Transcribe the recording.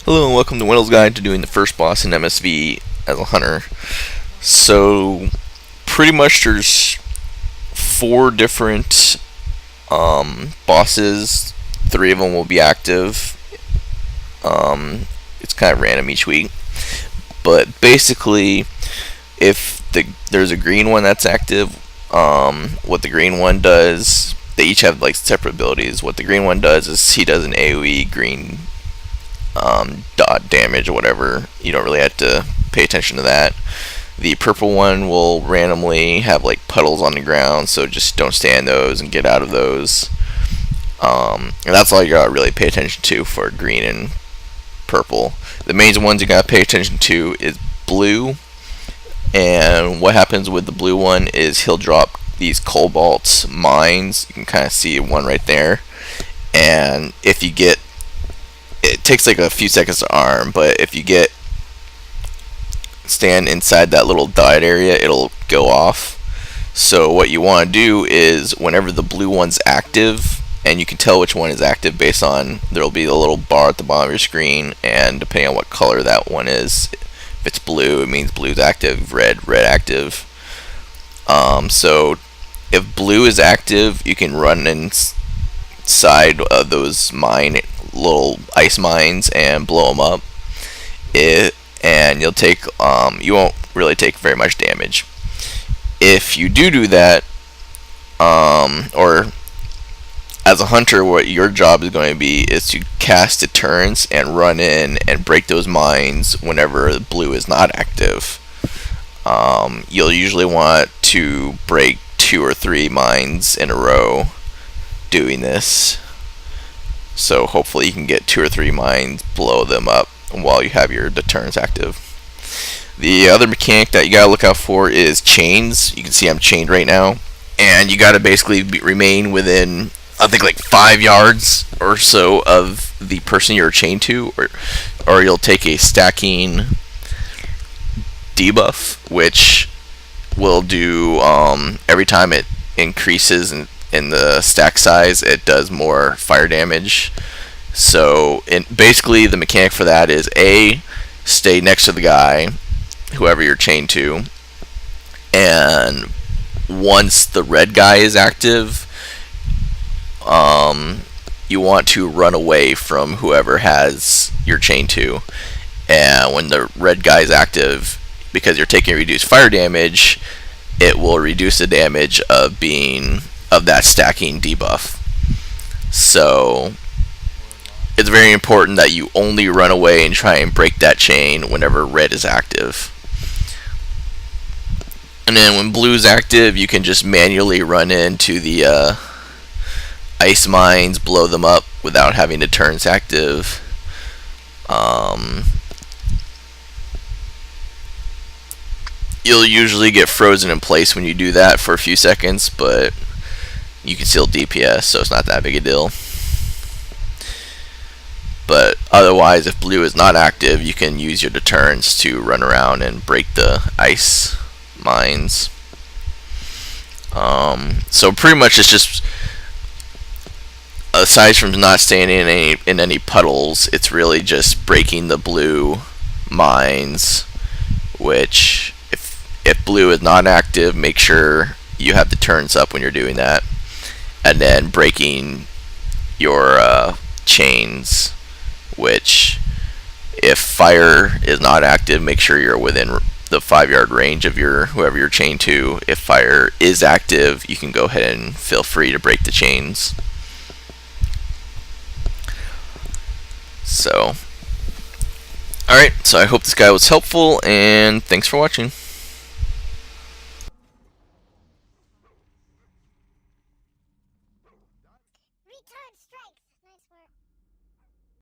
Hello and welcome to wenll's Guide to doing the first boss in MSV as a hunter. So, pretty much there's four different bosses. Three of them will be active. It's kind of random each week. But basically, if there's a green one that's active, what the green one does, they each have like separate abilities. What the green one does is he does an AoE green dot damage or whatever. You don't really have to pay attention to that. The purple one will randomly have like puddles on the ground, so just don't stay in those and get out of those. And that's all you gotta really pay attention to for green and purple. The main ones you gotta pay attention to is blue, and what happens with the blue one is he'll drop these cobalt mines. You can kind of see one right there, and if you get, it takes like a few seconds to arm, but if you stand inside that little dot area, it'll go off. So what you want to do is whenever the blue one's active, and you can tell which one is active based on, there'll be a little bar at the bottom of your screen, and depending on what color that one is, if it's blue, it means blue's active, red active. So if blue is active, you can run inside of those little ice mines and blow them up. And you'll take, you won't really take very much damage. If you do that, or as a hunter, what your job is going to be is to cast deterrence and run in and break those mines whenever blue is not active. You'll usually want to break 2 or 3 mines in a row doing this. So hopefully you can get 2 or 3 mines, blow them up while you have your deterrence active. The other mechanic that you gotta look out for is chains. You can see I'm chained right now, and you gotta basically remain within, I think, like 5 yards or so of the person you're chained to, or you'll take a stacking debuff, which will do every time it increases in the stack size, it does more fire damage. So basically the mechanic for that is A, stay next to the guy, whoever you're chained to, and once the red guy is active, you want to run away from whoever has you're chained to. And when the red guy is active, because you're taking reduced fire damage, it will reduce the damage of that stacking debuff. So it's very important that you only run away and try and break that chain whenever red is active. And then when blue is active, you can just manually run into the ice mines, blow them up without having deterrence active. You'll usually get frozen in place when you do that for a few seconds, but you can still DPS, so it's not that big a deal. But otherwise, if blue is not active, you can use your deterrence to run around and break the ice mines. So pretty much it's just, aside from not staying in any puddles, it's really just breaking the blue mines, which if blue is not active, make sure you have deterrence up when you're doing that, and then breaking your chains, which if fire is not active, make sure you're within the 5-yard range of whoever you're chained to. If fire is active, you can go ahead and feel free to break the chains. So, alright, so I hope this guide was helpful, and thanks for watching. Return strength. Nice work.